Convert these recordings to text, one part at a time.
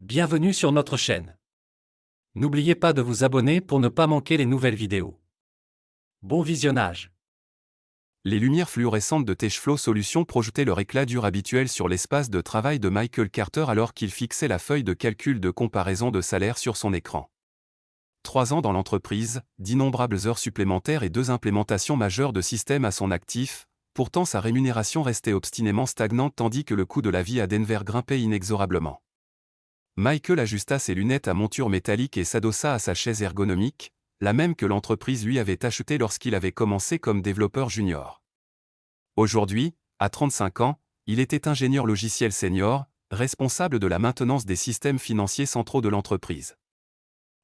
Bienvenue sur notre chaîne. N'oubliez pas de vous abonner pour ne pas manquer les nouvelles vidéos. Bon visionnage. Les lumières fluorescentes de Techflow Solutions projetaient leur éclat dur habituel sur l'espace de travail de Michael Carter alors qu'il fixait la feuille de calcul de comparaison de salaire sur son écran. 3 ans dans l'entreprise, d'innombrables heures supplémentaires et 2 implémentations majeures de systèmes à son actif, pourtant sa rémunération restait obstinément stagnante tandis que le coût de la vie à Denver grimpait inexorablement. Michael ajusta ses lunettes à monture métallique et s'adossa à sa chaise ergonomique, la même que l'entreprise lui avait achetée lorsqu'il avait commencé comme développeur junior. Aujourd'hui, à 35 ans, il était ingénieur logiciel senior, responsable de la maintenance des systèmes financiers centraux de l'entreprise.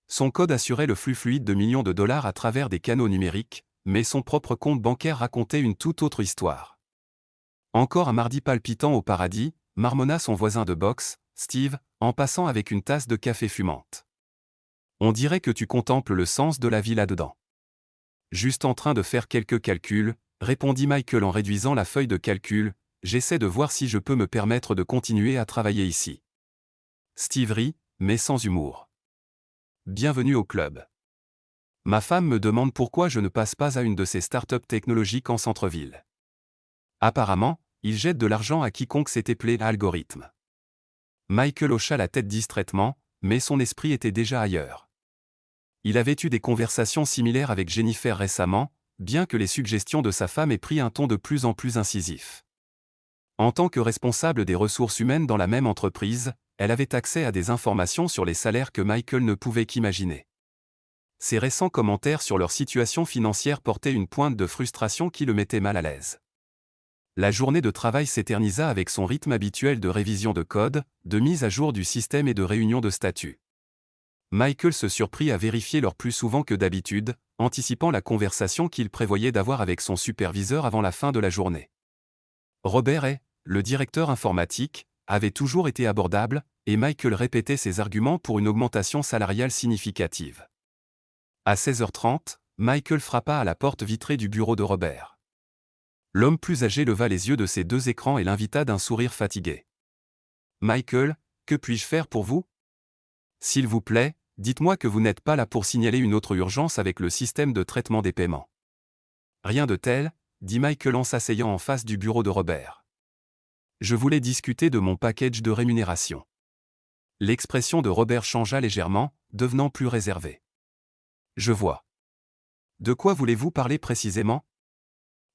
Son code assurait le flux fluide de millions de dollars à travers des canaux numériques, mais son propre compte bancaire racontait une toute autre histoire. Encore un mardi palpitant au paradis, marmonna son voisin de boxe, Steve, en passant avec une tasse de café fumante. On dirait que tu contemples le sens de la vie là-dedans. Juste en train de faire quelques calculs, répondit Michael en réduisant la feuille de calcul, j'essaie de voir si je peux me permettre de continuer à travailler ici. Steve rit, mais sans humour. Bienvenue au club. Ma femme me demande pourquoi je ne passe pas à une de ces startups technologiques en centre-ville. Apparemment, il jette de l'argent à quiconque s'est éplé à algorithme. Michael hocha la tête distraitement, mais son esprit était déjà ailleurs. Il avait eu des conversations similaires avec Jennifer récemment, bien que les suggestions de sa femme aient pris un ton de plus en plus incisif. En tant que responsable des ressources humaines dans la même entreprise, elle avait accès à des informations sur les salaires que Michael ne pouvait qu'imaginer. Ses récents commentaires sur leur situation financière portaient une pointe de frustration qui le mettait mal à l'aise. La journée de travail s'éternisa avec son rythme habituel de révision de code, de mise à jour du système et de réunion de statut. Michael se surprit à vérifier l'heure plus souvent que d'habitude, anticipant la conversation qu'il prévoyait d'avoir avec son superviseur avant la fin de la journée. Robert Hay, le directeur informatique, avait toujours été abordable, et Michael répétait ses arguments pour une augmentation salariale significative. À 16h30, Michael frappa à la porte vitrée du bureau de Robert. L'homme plus âgé leva les yeux de ses 2 écrans et l'invita d'un sourire fatigué. « Michael, que puis-je faire pour vous ? S'il vous plaît, dites-moi que vous n'êtes pas là pour signaler une autre urgence avec le système de traitement des paiements. » Rien de tel, dit Michael en s'asseyant en face du bureau de Robert. Je voulais discuter de mon package de rémunération. L'expression de Robert changea légèrement, devenant plus réservée. Je vois. De quoi voulez-vous parler précisément ?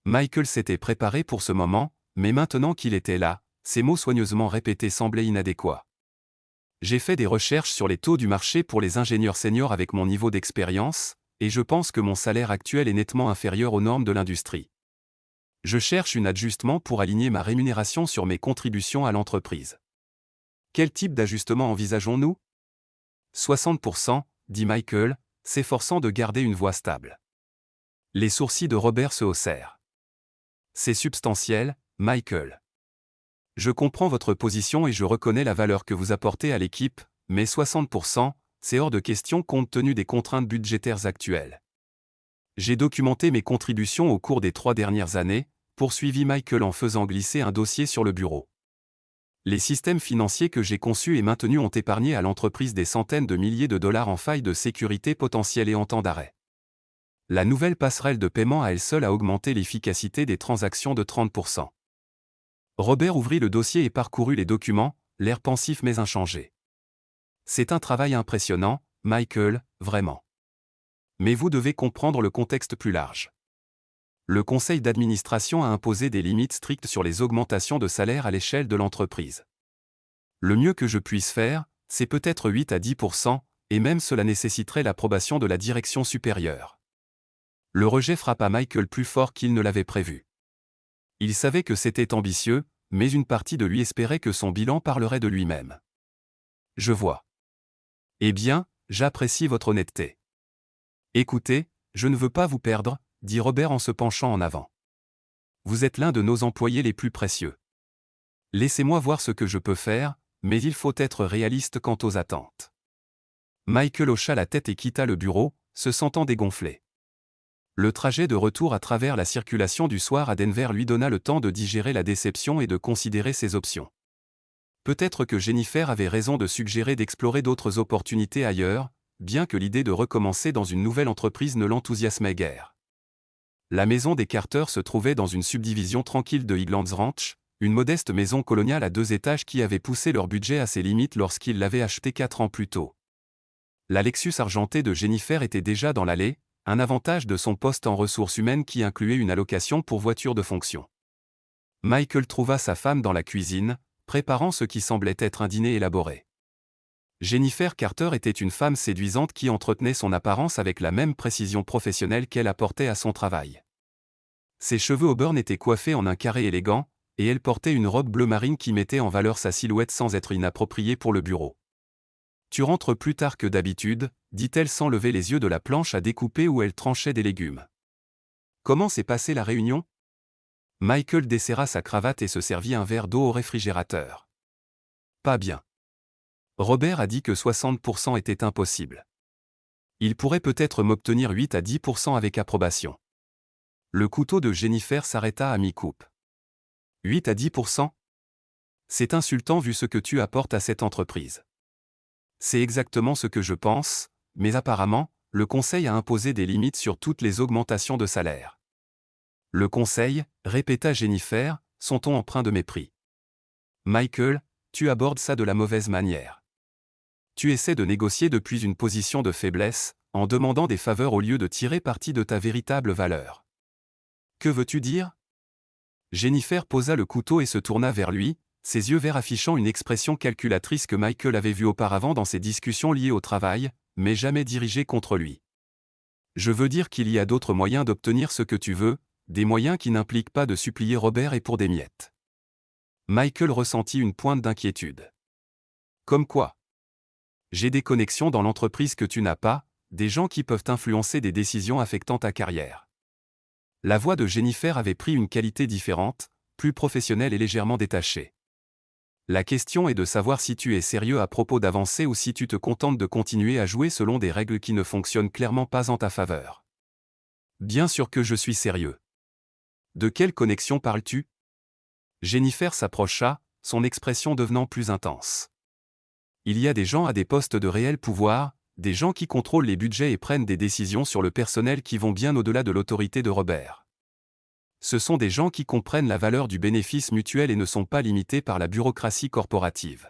Michael s'était préparé pour ce moment, mais maintenant qu'il était là, ses mots soigneusement répétés semblaient inadéquats. J'ai fait des recherches sur les taux du marché pour les ingénieurs seniors avec mon niveau d'expérience, et je pense que mon salaire actuel est nettement inférieur aux normes de l'industrie. Je cherche un ajustement pour aligner ma rémunération sur mes contributions à l'entreprise. Quel type d'ajustement envisageons-nous ? 60%, dit Michael, s'efforçant de garder une voix stable. Les sourcils de Robert se haussèrent. C'est substantiel, Michael. Je comprends votre position et je reconnais la valeur que vous apportez à l'équipe, mais 60%, c'est hors de question compte tenu des contraintes budgétaires actuelles. J'ai documenté mes contributions au cours des 3 dernières années, poursuivit Michael en faisant glisser un dossier sur le bureau. Les systèmes financiers que j'ai conçus et maintenus ont épargné à l'entreprise des centaines de milliers de dollars en failles de sécurité potentielles et en temps d'arrêt. La nouvelle passerelle de paiement à elle seule a augmenté l'efficacité des transactions de 30%. Robert ouvrit le dossier et parcourut les documents, l'air pensif mais inchangé. C'est un travail impressionnant, Michael, vraiment. Mais vous devez comprendre le contexte plus large. Le conseil d'administration a imposé des limites strictes sur les augmentations de salaire à l'échelle de l'entreprise. Le mieux que je puisse faire, c'est peut-être 8 à 10%, et même cela nécessiterait l'approbation de la direction supérieure. Le rejet frappa Michael plus fort qu'il ne l'avait prévu. Il savait que c'était ambitieux, mais une partie de lui espérait que son bilan parlerait de lui-même. Je vois. Eh bien, j'apprécie votre honnêteté. Écoutez, je ne veux pas vous perdre, dit Robert en se penchant en avant. Vous êtes l'un de nos employés les plus précieux. Laissez-moi voir ce que je peux faire, mais il faut être réaliste quant aux attentes. Michael hocha la tête et quitta le bureau, se sentant dégonflé. Le trajet de retour à travers la circulation du soir à Denver lui donna le temps de digérer la déception et de considérer ses options. Peut-être que Jennifer avait raison de suggérer d'explorer d'autres opportunités ailleurs, bien que l'idée de recommencer dans une nouvelle entreprise ne l'enthousiasmait guère. La maison des Carter se trouvait dans une subdivision tranquille de Highlands Ranch, une modeste maison coloniale à 2 étages qui avait poussé leur budget à ses limites lorsqu'ils l'avaient achetée 4 ans plus tôt. La Lexus argentée de Jennifer était déjà dans l'allée, un avantage de son poste en ressources humaines qui incluait une allocation pour voiture de fonction. Michael trouva sa femme dans la cuisine, préparant ce qui semblait être un dîner élaboré. Jennifer Carter était une femme séduisante qui entretenait son apparence avec la même précision professionnelle qu'elle apportait à son travail. Ses cheveux auburn étaient coiffés en un carré élégant, et elle portait une robe bleu marine qui mettait en valeur sa silhouette sans être inappropriée pour le bureau. « Tu rentres plus tard que d'habitude », dit-elle sans lever les yeux de la planche à découper où elle tranchait des légumes. « Comment s'est passée la réunion ?» Michael desserra sa cravate et se servit un verre d'eau au réfrigérateur. « Pas bien. Robert a dit que 60% était impossible. Il pourrait peut-être m'obtenir 8 à 10% avec approbation. » Le couteau de Jennifer s'arrêta à mi-coupe. 8 à 10%? C'est insultant vu ce que tu apportes à cette entreprise. C'est exactement ce que je pense, mais apparemment, le conseil a imposé des limites sur toutes les augmentations de salaire. Le conseil, répéta Jennifer, son ton empreint de mépris. Michael, tu abordes ça de la mauvaise manière. Tu essaies de négocier depuis une position de faiblesse, en demandant des faveurs au lieu de tirer parti de ta véritable valeur. Que veux-tu dire ? Jennifer posa le couteau et se tourna vers lui, ses yeux verts affichant une expression calculatrice que Michael avait vue auparavant dans ses discussions liées au travail, mais jamais dirigée contre lui. Je veux dire qu'il y a d'autres moyens d'obtenir ce que tu veux, des moyens qui n'impliquent pas de supplier Robert et pour des miettes. Michael ressentit une pointe d'inquiétude. Comme quoi ? J'ai des connexions dans l'entreprise que tu n'as pas, des gens qui peuvent influencer des décisions affectant ta carrière. La voix de Jennifer avait pris une qualité différente, plus professionnelle et légèrement détachée. La question est de savoir si tu es sérieux à propos d'avancer ou si tu te contentes de continuer à jouer selon des règles qui ne fonctionnent clairement pas en ta faveur. Bien sûr que je suis sérieux. De quelle connexion parles-tu ? Jennifer s'approcha, son expression devenant plus intense. Il y a des gens à des postes de réel pouvoir, des gens qui contrôlent les budgets et prennent des décisions sur le personnel qui vont bien au-delà de l'autorité de Robert. Ce sont des gens qui comprennent la valeur du bénéfice mutuel et ne sont pas limités par la bureaucratie corporative.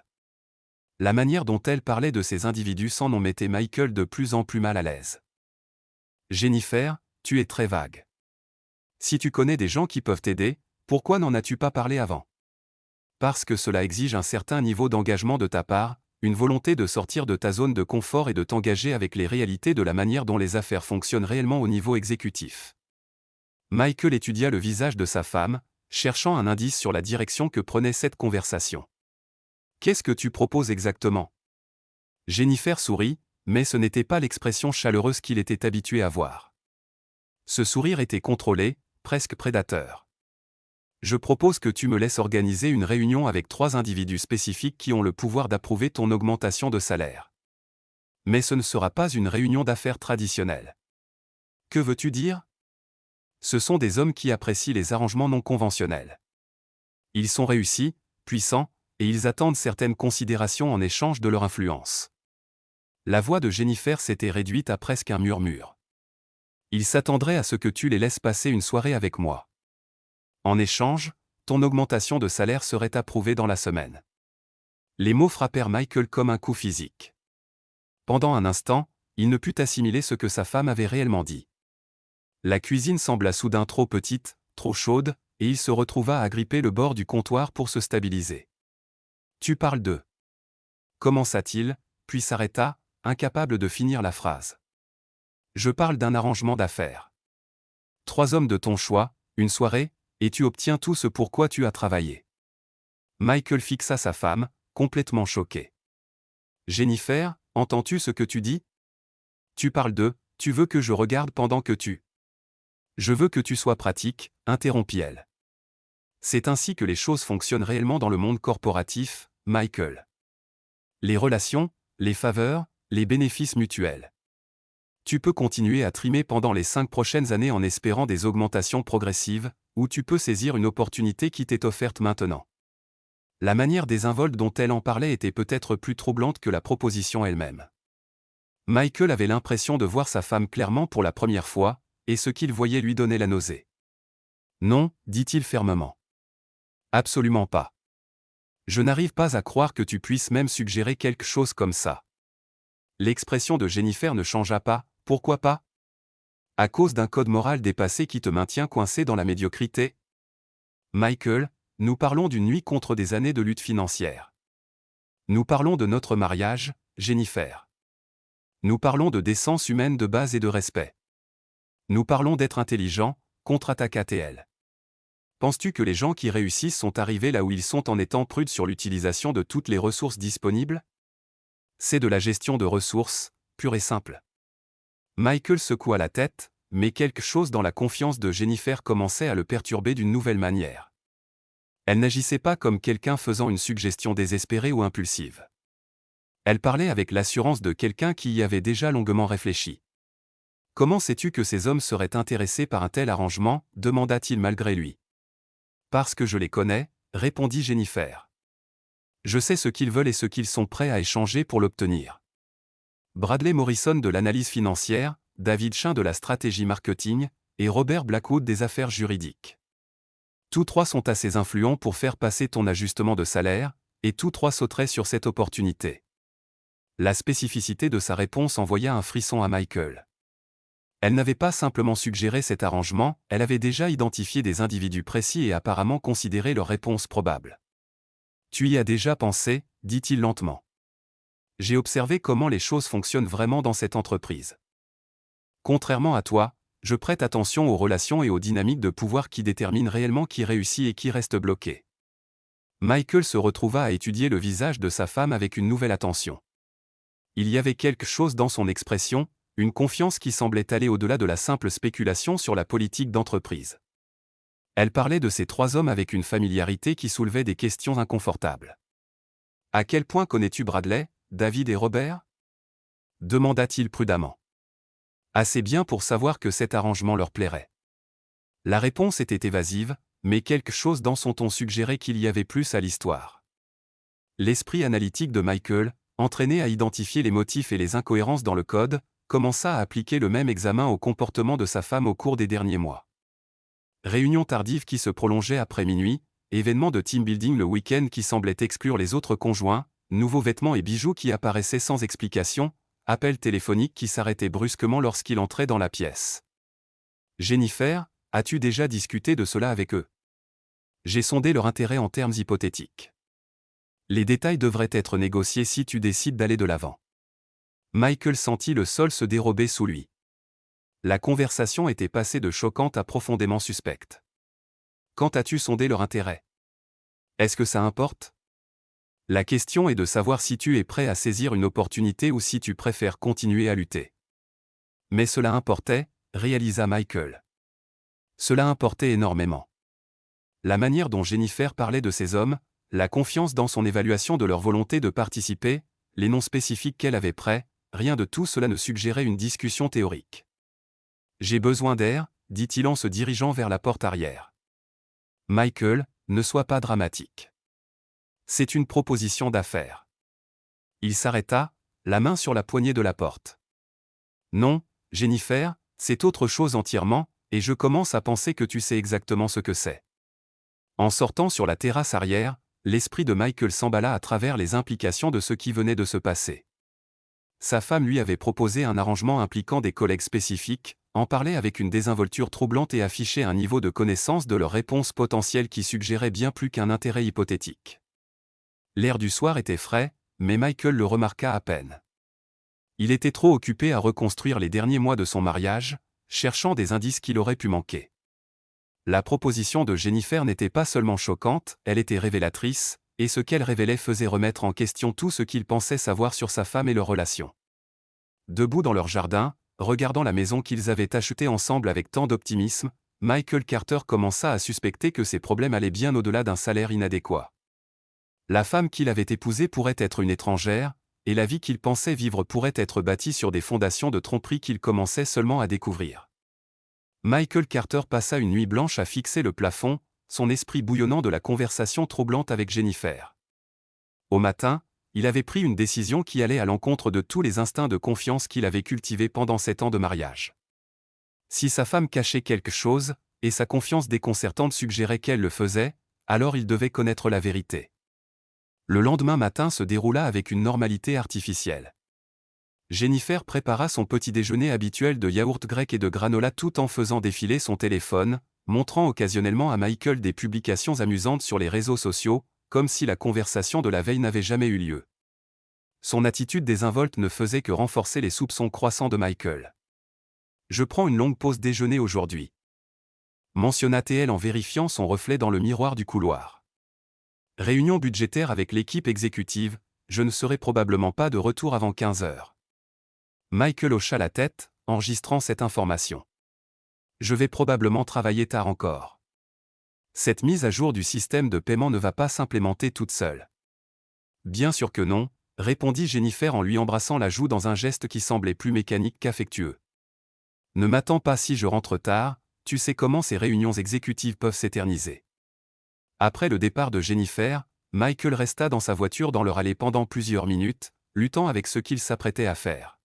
La manière dont elle parlait de ces individus sans nom mettait Michael de plus en plus mal à l'aise. Jennifer, tu es très vague. Si tu connais des gens qui peuvent t'aider, pourquoi n'en as-tu pas parlé avant ? Parce que cela exige un certain niveau d'engagement de ta part, une volonté de sortir de ta zone de confort et de t'engager avec les réalités de la manière dont les affaires fonctionnent réellement au niveau exécutif. Michael étudia le visage de sa femme, cherchant un indice sur la direction que prenait cette conversation. « Qu'est-ce que tu proposes exactement ?» Jennifer sourit, mais ce n'était pas l'expression chaleureuse qu'il était habitué à voir. Ce sourire était contrôlé, presque prédateur. Je propose que tu me laisses organiser une réunion avec 3 individus spécifiques qui ont le pouvoir d'approuver ton augmentation de salaire. Mais ce ne sera pas une réunion d'affaires traditionnelle. Que veux-tu dire ? Ce sont des hommes qui apprécient les arrangements non conventionnels. Ils sont réussis, puissants, et ils attendent certaines considérations en échange de leur influence. La voix de Jennifer s'était réduite à presque un murmure. Ils s'attendraient à ce que tu les laisses passer une soirée avec moi. En échange, ton augmentation de salaire serait approuvée dans la semaine. Les mots frappèrent Michael comme un coup physique. Pendant un instant, il ne put assimiler ce que sa femme avait réellement dit. La cuisine sembla soudain trop petite, trop chaude, et il se retrouva à gripper le bord du comptoir pour se stabiliser. Tu parles de... Commença-t-il, puis s'arrêta, incapable de finir la phrase. Je parle d'un arrangement d'affaires. 3 hommes de ton choix, une soirée, et tu obtiens tout ce pour quoi tu as travaillé. Michael fixa sa femme, complètement choqué. Jennifer, entends-tu ce que tu dis ? Tu parles de, tu veux que je regarde pendant que tu... Je veux que tu sois pratique, interrompit-elle. C'est ainsi que les choses fonctionnent réellement dans le monde corporatif, Michael. Les relations, les faveurs, les bénéfices mutuels. Tu peux continuer à trimer pendant les 5 prochaines années en espérant des augmentations progressives, ou tu peux saisir une opportunité qui t'est offerte maintenant. La manière désinvolte dont elle en parlait était peut-être plus troublante que la proposition elle-même. Michael avait l'impression de voir sa femme clairement pour la première fois, et ce qu'il voyait lui donnait la nausée. Non, dit-il fermement. Absolument pas. Je n'arrive pas à croire que tu puisses même suggérer quelque chose comme ça. L'expression de Jennifer ne changea pas, pourquoi pas? À cause d'un code moral dépassé qui te maintient coincé dans la médiocrité? Michael, nous parlons d'une nuit contre des années de lutte financière. Nous parlons de notre mariage, Jennifer. Nous parlons de décence humaine de base et de respect. Nous parlons d'être intelligent, contre-attaque-t-elle. Penses-tu que les gens qui réussissent sont arrivés là où ils sont en étant prudes sur l'utilisation de toutes les ressources disponibles? C'est de la gestion de ressources, pure et simple. Michael secoua la tête, mais quelque chose dans la confiance de Jennifer commençait à le perturber d'une nouvelle manière. Elle n'agissait pas comme quelqu'un faisant une suggestion désespérée ou impulsive. Elle parlait avec l'assurance de quelqu'un qui y avait déjà longuement réfléchi. « Comment sais-tu que ces hommes seraient intéressés par un tel arrangement » demanda-t-il malgré lui. « Parce que je les connais » répondit Jennifer. « Je sais ce qu'ils veulent et ce qu'ils sont prêts à échanger pour l'obtenir. » Bradley Morrison de l'analyse financière, David Chin de la stratégie marketing, et Robert Blackwood des affaires juridiques. Tous trois sont assez influents pour faire passer ton ajustement de salaire, et tous trois sauteraient sur cette opportunité. La spécificité de sa réponse envoya un frisson à Michael. Elle n'avait pas simplement suggéré cet arrangement, elle avait déjà identifié des individus précis et apparemment considéré leur réponse probable. « Tu y as déjà pensé » dit-il lentement. « J'ai observé comment les choses fonctionnent vraiment dans cette entreprise. Contrairement à toi, je prête attention aux relations et aux dynamiques de pouvoir qui déterminent réellement qui réussit et qui reste bloqué. » Michael se retrouva à étudier le visage de sa femme avec une nouvelle attention. Il y avait quelque chose dans son expression, une confiance qui semblait aller au-delà de la simple spéculation sur la politique d'entreprise. Elle parlait de ces trois hommes avec une familiarité qui soulevait des questions inconfortables. « À quel point connais-tu Bradley, David et Robert » demanda-t-il prudemment. « Assez bien pour savoir que cet arrangement leur plairait. » La réponse était évasive, mais quelque chose dans son ton suggérait qu'il y avait plus à l'histoire. L'esprit analytique de Michael, entraîné à identifier les motifs et les incohérences dans le code, commença à appliquer le même examen au comportement de sa femme au cours des derniers mois. Réunion tardive qui se prolongeait après minuit, événement de team building le week-end qui semblait exclure les autres conjoints, nouveaux vêtements et bijoux qui apparaissaient sans explication, appel téléphonique qui s'arrêtait brusquement lorsqu'il entrait dans la pièce. « Jennifer, as-tu déjà discuté de cela avec eux ? J'ai sondé leur intérêt en termes hypothétiques. Les détails devraient être négociés si tu décides d'aller de l'avant. » Michael sentit le sol se dérober sous lui. La conversation était passée de choquante à profondément suspecte. Quand as-tu sondé leur intérêt? Est-ce que ça importe? La question est de savoir si tu es prêt à saisir une opportunité ou si tu préfères continuer à lutter. Mais cela importait, réalisa Michael. Cela importait énormément. La manière dont Jennifer parlait de ces hommes, la confiance dans son évaluation de leur volonté de participer, les noms spécifiques qu'elle avait prêts, rien de tout cela ne suggérait une discussion théorique. « J'ai besoin d'air » dit-il en se dirigeant vers la porte arrière. « Michael, ne sois pas dramatique. C'est une proposition d'affaires. » Il s'arrêta, la main sur la poignée de la porte. « Non, Jennifer, c'est autre chose entièrement, et je commence à penser que tu sais exactement ce que c'est. » En sortant sur la terrasse arrière, l'esprit de Michael s'emballa à travers les implications de ce qui venait de se passer. Sa femme lui avait proposé un arrangement impliquant des collègues spécifiques, en parlait avec une désinvolture troublante et affichait un niveau de connaissance de leur réponse potentielle qui suggérait bien plus qu'un intérêt hypothétique. L'air du soir était frais, mais Michael le remarqua à peine. Il était trop occupé à reconstruire les derniers mois de son mariage, cherchant des indices qu'il aurait pu manquer. La proposition de Jennifer n'était pas seulement choquante, elle était révélatrice, et ce qu'elle révélait faisait remettre en question tout ce qu'il pensait savoir sur sa femme et leur relation. Debout dans leur jardin, regardant la maison qu'ils avaient achetée ensemble avec tant d'optimisme, Michael Carter commença à suspecter que ses problèmes allaient bien au-delà d'un salaire inadéquat. La femme qu'il avait épousée pourrait être une étrangère, et la vie qu'il pensait vivre pourrait être bâtie sur des fondations de tromperie qu'il commençait seulement à découvrir. Michael Carter passa une nuit blanche à fixer le plafond, son esprit bouillonnant de la conversation troublante avec Jennifer. Au matin, il avait pris une décision qui allait à l'encontre de tous les instincts de confiance qu'il avait cultivés pendant 7 ans de mariage. Si sa femme cachait quelque chose, et sa confiance déconcertante suggérait qu'elle le faisait, alors il devait connaître la vérité. Le lendemain matin se déroula avec une normalité artificielle. Jennifer prépara son petit déjeuner habituel de yaourt grec et de granola tout en faisant défiler son téléphone, montrant occasionnellement à Michael des publications amusantes sur les réseaux sociaux, comme si la conversation de la veille n'avait jamais eu lieu. Son attitude désinvolte ne faisait que renforcer les soupçons croissants de Michael. « Je prends une longue pause déjeuner aujourd'hui », mentionna-t-elle en vérifiant son reflet dans le miroir du couloir. Réunion budgétaire avec l'équipe exécutive, je ne serai probablement pas de retour avant 15 heures. Michael hocha la tête, enregistrant cette information. Je vais probablement travailler tard encore. Cette mise à jour du système de paiement ne va pas s'implémenter toute seule. Bien sûr que non, répondit Jennifer en lui embrassant la joue dans un geste qui semblait plus mécanique qu'affectueux. Ne m'attends pas si je rentre tard, tu sais comment ces réunions exécutives peuvent s'éterniser. Après le départ de Jennifer, Michael resta dans sa voiture dans leur allée pendant plusieurs minutes, luttant avec ce qu'il s'apprêtait à faire.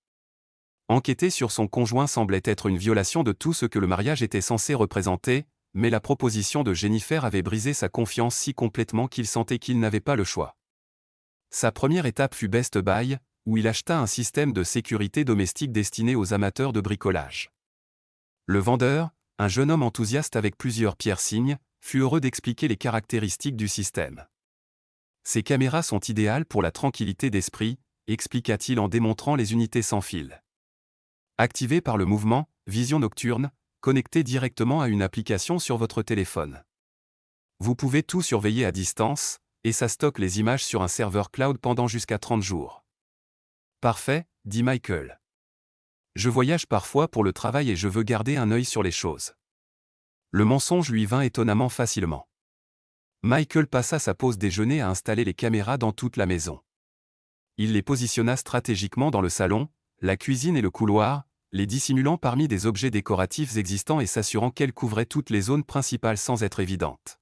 Enquêter sur son conjoint semblait être une violation de tout ce que le mariage était censé représenter, mais la proposition de Jennifer avait brisé sa confiance si complètement qu'il sentait qu'il n'avait pas le choix. Sa première étape fut Best Buy, où il acheta un système de sécurité domestique destiné aux amateurs de bricolage. Le vendeur, un jeune homme enthousiaste avec plusieurs piercings, fut heureux d'expliquer les caractéristiques du système. Ces caméras sont idéales pour la tranquillité d'esprit, expliqua-t-il en démontrant les unités sans fil. Activées par le mouvement, vision nocturne, connectées directement à une application sur votre téléphone. Vous pouvez tout surveiller à distance, et ça stocke les images sur un serveur cloud pendant jusqu'à 30 jours. Parfait, dit Michael. Je voyage parfois pour le travail et je veux garder un œil sur les choses. Le mensonge lui vint étonnamment facilement. Michael passa sa pause déjeuner à installer les caméras dans toute la maison. Il les positionna stratégiquement dans le salon, la cuisine et le couloir, les dissimulant parmi des objets décoratifs existants et s'assurant qu'elles couvraient toutes les zones principales sans être évidentes.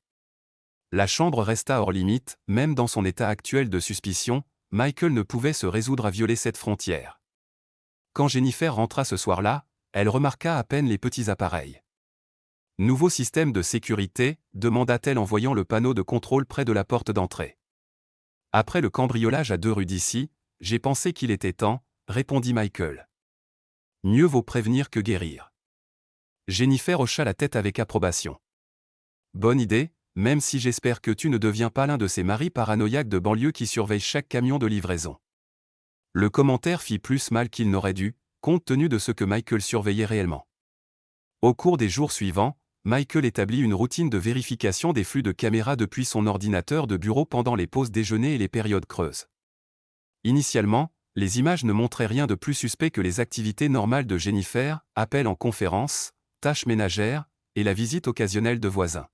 La chambre resta hors limite, même dans son état actuel de suspicion, Michael ne pouvait se résoudre à violer cette frontière. Quand Jennifer rentra ce soir-là, elle remarqua à peine les petits appareils. « Nouveau système de sécurité » demanda-t-elle en voyant le panneau de contrôle près de la porte d'entrée. « Après le cambriolage à 2 rues d'ici, j'ai pensé qu'il était temps », répondit Michael. « Mieux vaut prévenir que guérir. » Jennifer hocha la tête avec approbation. « Bonne idée, même si j'espère que tu ne deviens pas l'un de ces maris paranoïaques de banlieue qui surveillent chaque camion de livraison. » Le commentaire fit plus mal qu'il n'aurait dû, compte tenu de ce que Michael surveillait réellement. Au cours des jours suivants, Michael établit une routine de vérification des flux de caméras depuis son ordinateur de bureau pendant les pauses déjeuner et les périodes creuses. Initialement, les images ne montraient rien de plus suspect que les activités normales de Jennifer, appels en conférence, tâches ménagères, et la visite occasionnelle de voisins.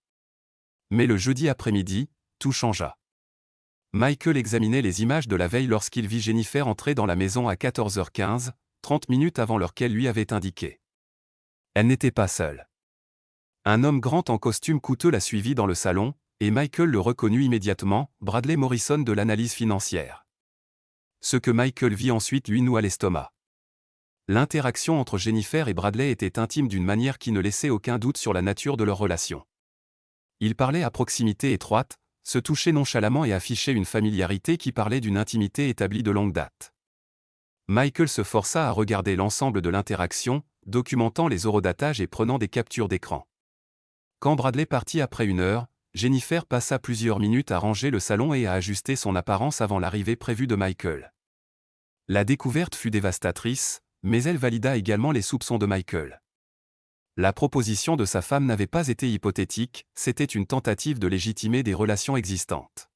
Mais le jeudi après-midi, tout changea. Michael examinait les images de la veille lorsqu'il vit Jennifer entrer dans la maison à 14h15, 30 minutes avant l'heure qu'elle lui avait indiquée. Elle n'était pas seule. Un homme grand en costume coûteux la suivit dans le salon, et Michael le reconnut immédiatement, Bradley Morrison de l'analyse financière. Ce que Michael vit ensuite lui noua l'estomac. L'interaction entre Jennifer et Bradley était intime d'une manière qui ne laissait aucun doute sur la nature de leur relation. Ils parlaient à proximité étroite, se touchaient nonchalamment et affichaient une familiarité qui parlait d'une intimité établie de longue date. Michael se força à regarder l'ensemble de l'interaction, documentant les horodatages et prenant des captures d'écran. Quand Bradley partit après 1 heure, Jennifer passa plusieurs minutes à ranger le salon et à ajuster son apparence avant l'arrivée prévue de Michael. La découverte fut dévastatrice, mais elle valida également les soupçons de Michael. La proposition de sa femme n'avait pas été hypothétique, c'était une tentative de légitimer des relations existantes.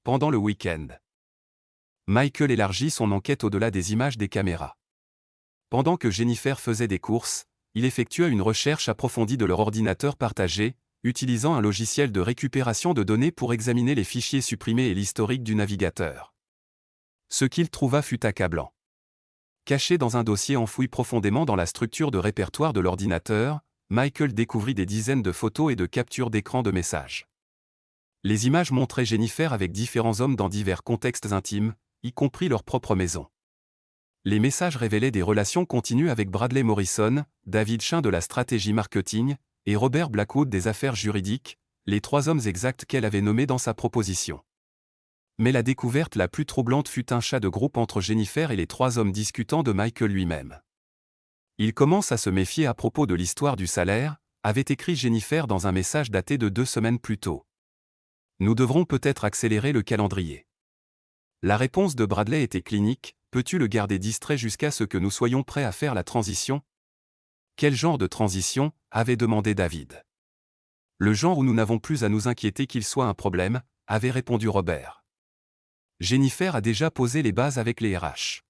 Pendant le week-end, Michael élargit son enquête au-delà des images des caméras. Pendant que Jennifer faisait des courses, il effectua une recherche approfondie de leur ordinateur partagé, utilisant un logiciel de récupération de données pour examiner les fichiers supprimés et l'historique du navigateur. Ce qu'il trouva fut accablant. Caché dans un dossier enfoui profondément dans la structure de répertoire de l'ordinateur, Michael découvrit des dizaines de photos et de captures d'écran de messages. Les images montraient Jennifer avec différents hommes dans divers contextes intimes, y compris leur propre maison. Les messages révélaient des relations continues avec Bradley Morrison, David Shinn de la stratégie marketing, et Robert Blackwood des affaires juridiques, les 3 hommes exacts qu'elle avait nommés dans sa proposition. Mais la découverte la plus troublante fut un chat de groupe entre Jennifer et les 3 hommes discutant de Michael lui-même. Il commence à se méfier à propos de l'histoire du salaire, avait écrit Jennifer dans un message daté de 2 semaines plus tôt. Nous devrons peut-être accélérer le calendrier. La réponse de Bradley était clinique, peux-tu le garder distrait jusqu'à ce que nous soyons prêts à faire la transition ? Quel genre de transition ? Avait demandé David. Le genre où nous n'avons plus à nous inquiéter qu'il soit un problème, avait répondu Robert. Jennifer a déjà posé les bases avec les RH.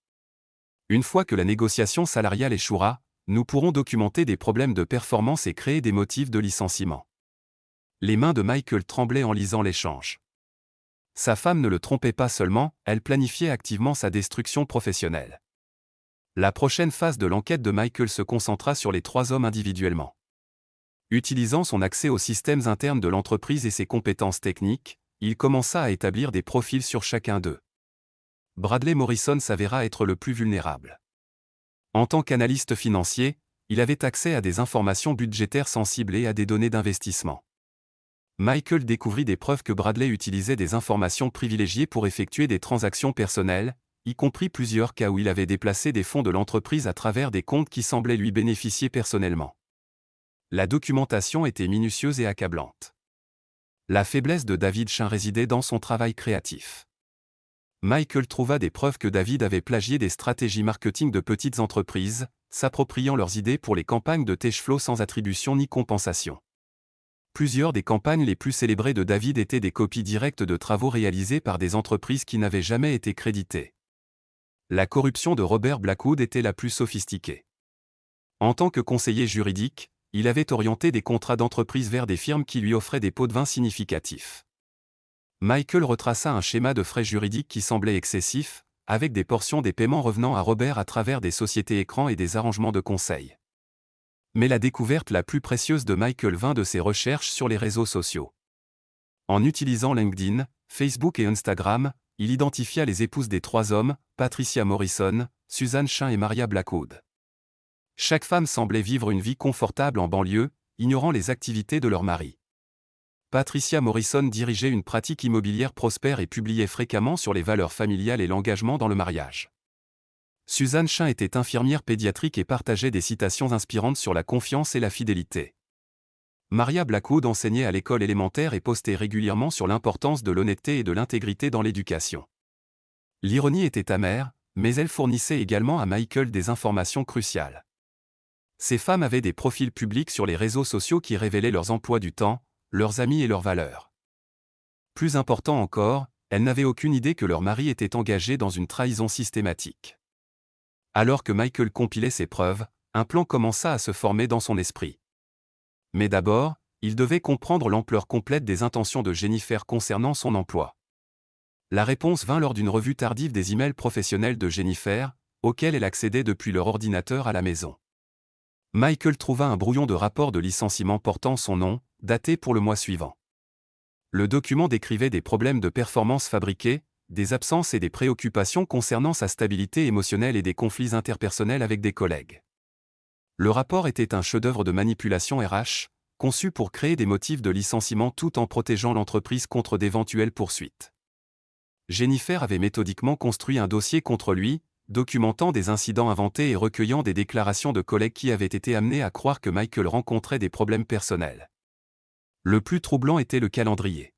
Une fois que la négociation salariale échouera, nous pourrons documenter des problèmes de performance et créer des motifs de licenciement. Les mains de Michael tremblaient en lisant l'échange. Sa femme ne le trompait pas seulement, elle planifiait activement sa destruction professionnelle. La prochaine phase de l'enquête de Michael se concentra sur les 3 hommes individuellement. Utilisant son accès aux systèmes internes de l'entreprise et ses compétences techniques, il commença à établir des profils sur chacun d'eux. Bradley Morrison s'avéra être le plus vulnérable. En tant qu'analyste financier, il avait accès à des informations budgétaires sensibles et à des données d'investissement. Michael découvrit des preuves que Bradley utilisait des informations privilégiées pour effectuer des transactions personnelles, y compris plusieurs cas où il avait déplacé des fonds de l'entreprise à travers des comptes qui semblaient lui bénéficier personnellement. La documentation était minutieuse et accablante. La faiblesse de David Shinn résidait dans son travail créatif. Michael trouva des preuves que David avait plagié des stratégies marketing de petites entreprises, s'appropriant leurs idées pour les campagnes de Teshflo sans attribution ni compensation. Plusieurs des campagnes les plus célébrées de David étaient des copies directes de travaux réalisés par des entreprises qui n'avaient jamais été créditées. La corruption de Robert Blackwood était la plus sophistiquée. En tant que conseiller juridique, il avait orienté des contrats d'entreprise vers des firmes qui lui offraient des pots de vin significatifs. Michael retraça un schéma de frais juridiques qui semblait excessif, avec des portions des paiements revenant à Robert à travers des sociétés écrans et des arrangements de conseil. Mais la découverte la plus précieuse de Michael vint de ses recherches sur les réseaux sociaux. En utilisant LinkedIn, Facebook et Instagram, il identifia les épouses des 3 hommes, Patricia Morrison, Susan Shinn et Maria Blackwood. Chaque femme semblait vivre une vie confortable en banlieue, ignorant les activités de leur mari. Patricia Morrison dirigeait une pratique immobilière prospère et publiait fréquemment sur les valeurs familiales et l'engagement dans le mariage. Susan Shinn était infirmière pédiatrique et partageait des citations inspirantes sur la confiance et la fidélité. Maria Blackwood enseignait à l'école élémentaire et postait régulièrement sur l'importance de l'honnêteté et de l'intégrité dans l'éducation. L'ironie était amère, mais elle fournissait également à Michael des informations cruciales. Ces femmes avaient des profils publics sur les réseaux sociaux qui révélaient leurs emplois du temps, leurs amis et leurs valeurs. Plus important encore, elles n'avaient aucune idée que leur mari était engagé dans une trahison systématique. Alors que Michael compilait ses preuves, un plan commença à se former dans son esprit. Mais d'abord, il devait comprendre l'ampleur complète des intentions de Jennifer concernant son emploi. La réponse vint lors d'une revue tardive des emails professionnels de Jennifer, auxquels elle accédait depuis leur ordinateur à la maison. Michael trouva un brouillon de rapport de licenciement portant son nom, daté pour le mois suivant. Le document décrivait des problèmes de performance fabriqués, des absences et des préoccupations concernant sa stabilité émotionnelle et des conflits interpersonnels avec des collègues. Le rapport était un chef-d'œuvre de manipulation RH, conçu pour créer des motifs de licenciement tout en protégeant l'entreprise contre d'éventuelles poursuites. Jennifer avait méthodiquement construit un dossier contre lui, documentant des incidents inventés et recueillant des déclarations de collègues qui avaient été amenés à croire que Michael rencontrait des problèmes personnels. Le plus troublant était le calendrier.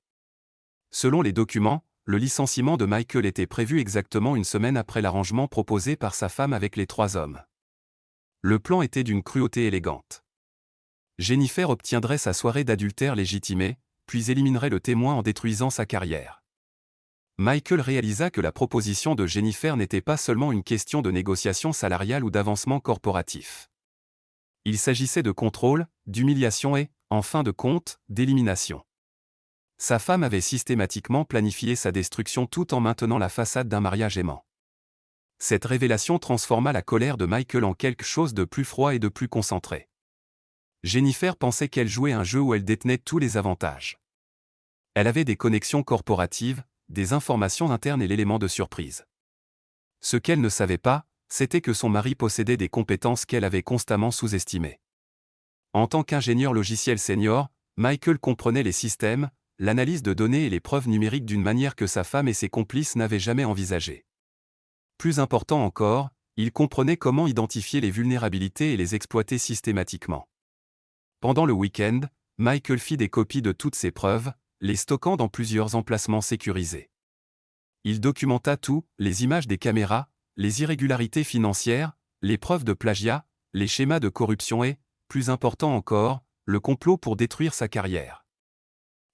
Selon les documents, le licenciement de Michael était prévu exactement une semaine après l'arrangement proposé par sa femme avec les 3 hommes. Le plan était d'une cruauté élégante. Jennifer obtiendrait sa soirée d'adultère légitimée, puis éliminerait le témoin en détruisant sa carrière. Michael réalisa que la proposition de Jennifer n'était pas seulement une question de négociation salariale ou d'avancement corporatif. Il s'agissait de contrôle, d'humiliation et, en fin de compte, d'élimination. Sa femme avait systématiquement planifié sa destruction tout en maintenant la façade d'un mariage aimant. Cette révélation transforma la colère de Michael en quelque chose de plus froid et de plus concentré. Jennifer pensait qu'elle jouait un jeu où elle détenait tous les avantages. Elle avait des connexions corporatives, des informations internes et l'élément de surprise. Ce qu'elle ne savait pas, c'était que son mari possédait des compétences qu'elle avait constamment sous-estimées. En tant qu'ingénieur logiciel senior, Michael comprenait les systèmes, l'analyse de données et les preuves numériques d'une manière que sa femme et ses complices n'avaient jamais envisagée. Plus important encore, il comprenait comment identifier les vulnérabilités et les exploiter systématiquement. Pendant le week-end, Michael fit des copies de toutes ces preuves, les stockant dans plusieurs emplacements sécurisés. Il documenta tout, les images des caméras, les irrégularités financières, les preuves de plagiat, les schémas de corruption et, plus important encore, le complot pour détruire sa carrière.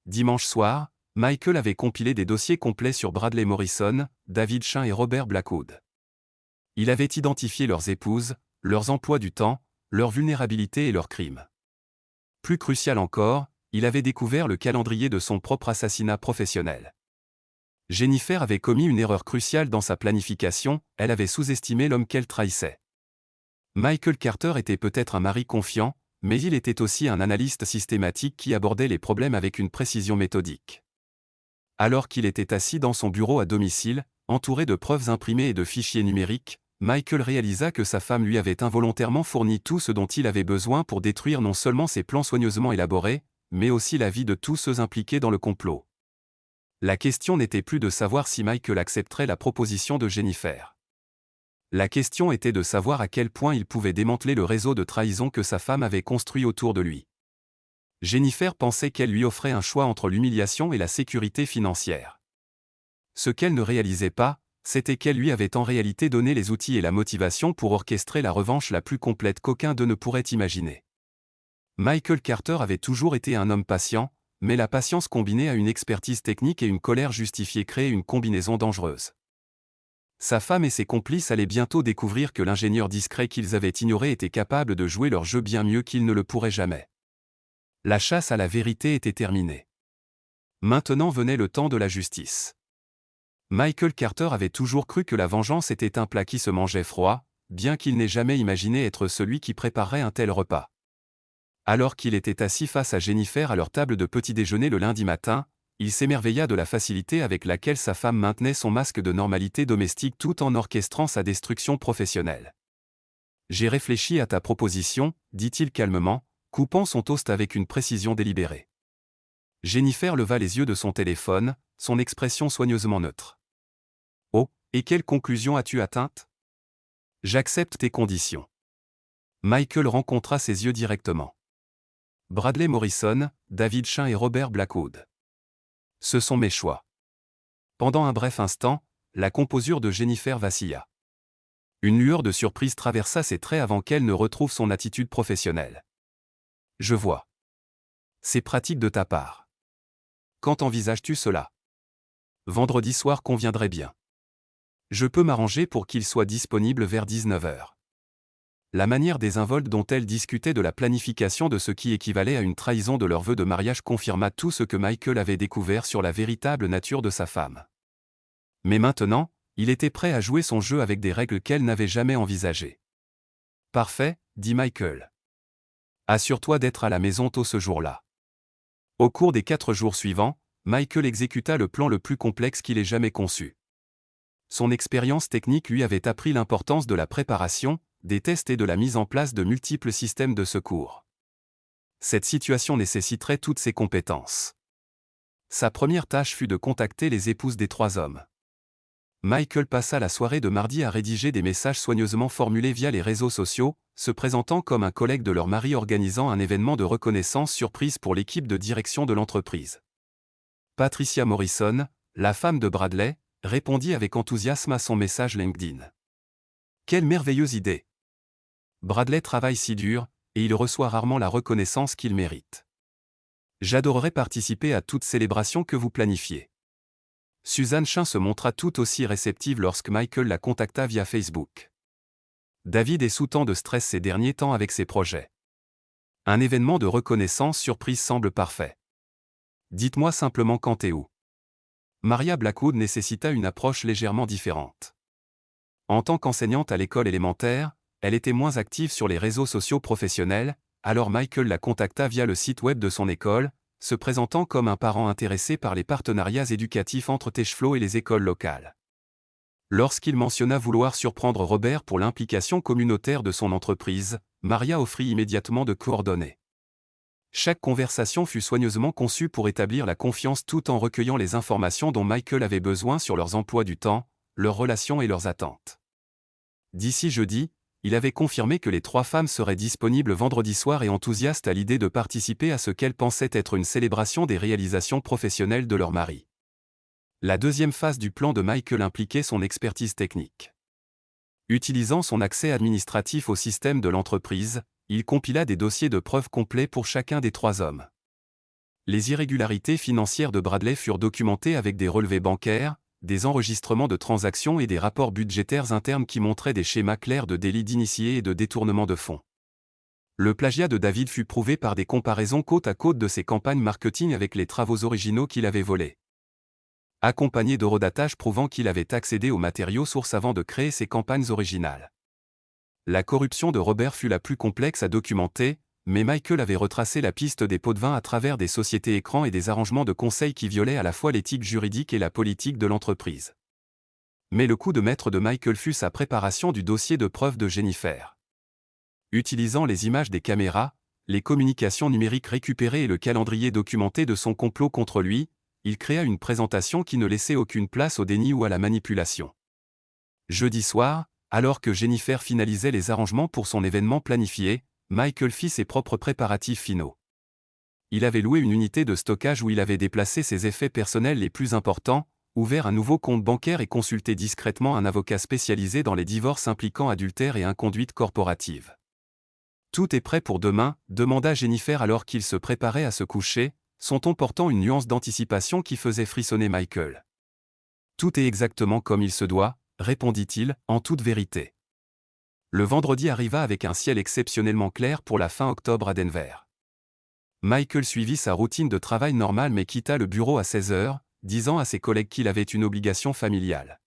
Dimanche soir, Michael avait compilé des dossiers complets sur Bradley Morrison, David Chain et Robert Blackwood. Il avait identifié leurs épouses, leurs emplois du temps, leurs vulnérabilités et leurs crimes. Plus crucial encore, il avait découvert le calendrier de son propre assassinat professionnel. Jennifer avait commis une erreur cruciale dans sa planification, elle avait sous-estimé l'homme qu'elle trahissait. Michael Carter était peut-être un mari confiant, mais il était aussi un analyste systématique qui abordait les problèmes avec une précision méthodique. Alors qu'il était assis dans son bureau à domicile, entouré de preuves imprimées et de fichiers numériques, Michael réalisa que sa femme lui avait involontairement fourni tout ce dont il avait besoin pour détruire non seulement ses plans soigneusement élaborés, mais aussi la vie de tous ceux impliqués dans le complot. La question n'était plus de savoir si Michael accepterait la proposition de Jennifer. La question était de savoir à quel point il pouvait démanteler le réseau de trahison que sa femme avait construit autour de lui. Jennifer pensait qu'elle lui offrait un choix entre l'humiliation et la sécurité financière. Ce qu'elle ne réalisait pas, c'était qu'elle lui avait en réalité donné les outils et la motivation pour orchestrer la revanche la plus complète qu'aucun d'eux ne pourrait imaginer. Michael Carter avait toujours été un homme patient, mais la patience combinée à une expertise technique et une colère justifiée créait une combinaison dangereuse. Sa femme et ses complices allaient bientôt découvrir que l'ingénieur discret qu'ils avaient ignoré était capable de jouer leur jeu bien mieux qu'ils ne le pourraient jamais. La chasse à la vérité était terminée. Maintenant venait le temps de la justice. Michael Carter avait toujours cru que la vengeance était un plat qui se mangeait froid, bien qu'il n'ait jamais imaginé être celui qui préparerait un tel repas. Alors qu'il était assis face à Jennifer à leur table de petit déjeuner le lundi matin, il s'émerveilla de la facilité avec laquelle sa femme maintenait son masque de normalité domestique tout en orchestrant sa destruction professionnelle. « J'ai réfléchi à ta proposition, dit-il calmement, coupant son toast avec une précision délibérée. Jennifer leva les yeux de son téléphone, son expression soigneusement neutre. « Oh, et quelle conclusion as-tu atteinte ? J'accepte tes conditions. » Michael rencontra ses yeux directement. Bradley Morrison, David Chain et Robert Blackwood. Ce sont mes choix. Pendant un bref instant, la composure de Jennifer vacilla. Une lueur de surprise traversa ses traits avant qu'elle ne retrouve son attitude professionnelle. Je vois. C'est pratique de ta part. Quand envisages-tu cela ? Vendredi soir conviendrait bien. Je peux m'arranger pour qu'il soit disponible vers 19h. La manière désinvolte dont elle discutait de la planification de ce qui équivalait à une trahison de leur vœu de mariage confirma tout ce que Michael avait découvert sur la véritable nature de sa femme. Mais maintenant, il était prêt à jouer son jeu avec des règles qu'elle n'avait jamais envisagées. « Parfait, dit Michael. Assure-toi d'être à la maison tôt ce jour-là. » Au cours des 4 jours suivants, Michael exécuta le plan le plus complexe qu'il ait jamais conçu. Son expérience technique lui avait appris l'importance de la préparation, des tests et de la mise en place de multiples systèmes de secours. Cette situation nécessiterait toutes ses compétences. Sa première tâche fut de contacter les épouses des 3 hommes. Michael passa la soirée de mardi à rédiger des messages soigneusement formulés via les réseaux sociaux, se présentant comme un collègue de leur mari organisant un événement de reconnaissance surprise pour l'équipe de direction de l'entreprise. Patricia Morrison, la femme de Bradley, répondit avec enthousiasme à son message LinkedIn. Quelle merveilleuse idée! Bradley travaille si dur, et il reçoit rarement la reconnaissance qu'il mérite. J'adorerais participer à toute célébration que vous planifiez. Suzanne Chain se montra tout aussi réceptive lorsque Michael la contacta via Facebook. David est sous tant de stress ces derniers temps avec ses projets. Un événement de reconnaissance surprise semble parfait. Dites-moi simplement quand et où. Maria Blackwood nécessita une approche légèrement différente. En tant qu'enseignante à l'école élémentaire, elle était moins active sur les réseaux sociaux professionnels, alors Michael la contacta via le site web de son école, se présentant comme un parent intéressé par les partenariats éducatifs entre Techflow et les écoles locales. Lorsqu'il mentionna vouloir surprendre Robert pour l'implication communautaire de son entreprise, Maria offrit immédiatement de coordonner. Chaque conversation fut soigneusement conçue pour établir la confiance tout en recueillant les informations dont Michael avait besoin sur leurs emplois du temps, leurs relations et leurs attentes. D'ici jeudi, il avait confirmé que les 3 femmes seraient disponibles vendredi soir et enthousiastes à l'idée de participer à ce qu'elles pensaient être une célébration des réalisations professionnelles de leur mari. La deuxième phase du plan de Michael impliquait son expertise technique. Utilisant son accès administratif au système de l'entreprise, il compila des dossiers de preuves complets pour chacun des 3 hommes. Les irrégularités financières de Bradley furent documentées avec des relevés bancaires, des enregistrements de transactions et des rapports budgétaires internes qui montraient des schémas clairs de délits d'initiés et de détournement de fonds. Le plagiat de David fut prouvé par des comparaisons côte à côte de ses campagnes marketing avec les travaux originaux qu'il avait volés, accompagné d'eurodatages prouvant qu'il avait accédé aux matériaux sources avant de créer ses campagnes originales. La corruption de Robert fut la plus complexe à documenter, mais Michael avait retracé la piste des pots de vin à travers des sociétés écrans et des arrangements de conseil qui violaient à la fois l'éthique juridique et la politique de l'entreprise. Mais le coup de maître de Michael fut sa préparation du dossier de preuve de Jennifer. Utilisant les images des caméras, les communications numériques récupérées et le calendrier documenté de son complot contre lui, il créa une présentation qui ne laissait aucune place au déni ou à la manipulation. Jeudi soir, alors que Jennifer finalisait les arrangements pour son événement planifié, Michael fit ses propres préparatifs finaux. Il avait loué une unité de stockage où il avait déplacé ses effets personnels les plus importants, ouvert un nouveau compte bancaire et consulté discrètement un avocat spécialisé dans les divorces impliquant adultère et inconduite corporative. « Tout est prêt pour demain », demanda Jennifer alors qu'il se préparait à se coucher, son ton portant une nuance d'anticipation qui faisait frissonner Michael. « Tout est exactement comme il se doit », répondit-il, en toute vérité. Le vendredi arriva avec un ciel exceptionnellement clair pour la fin octobre à Denver. Michael suivit sa routine de travail normale mais quitta le bureau à 16 heures, disant à ses collègues qu'il avait une obligation familiale.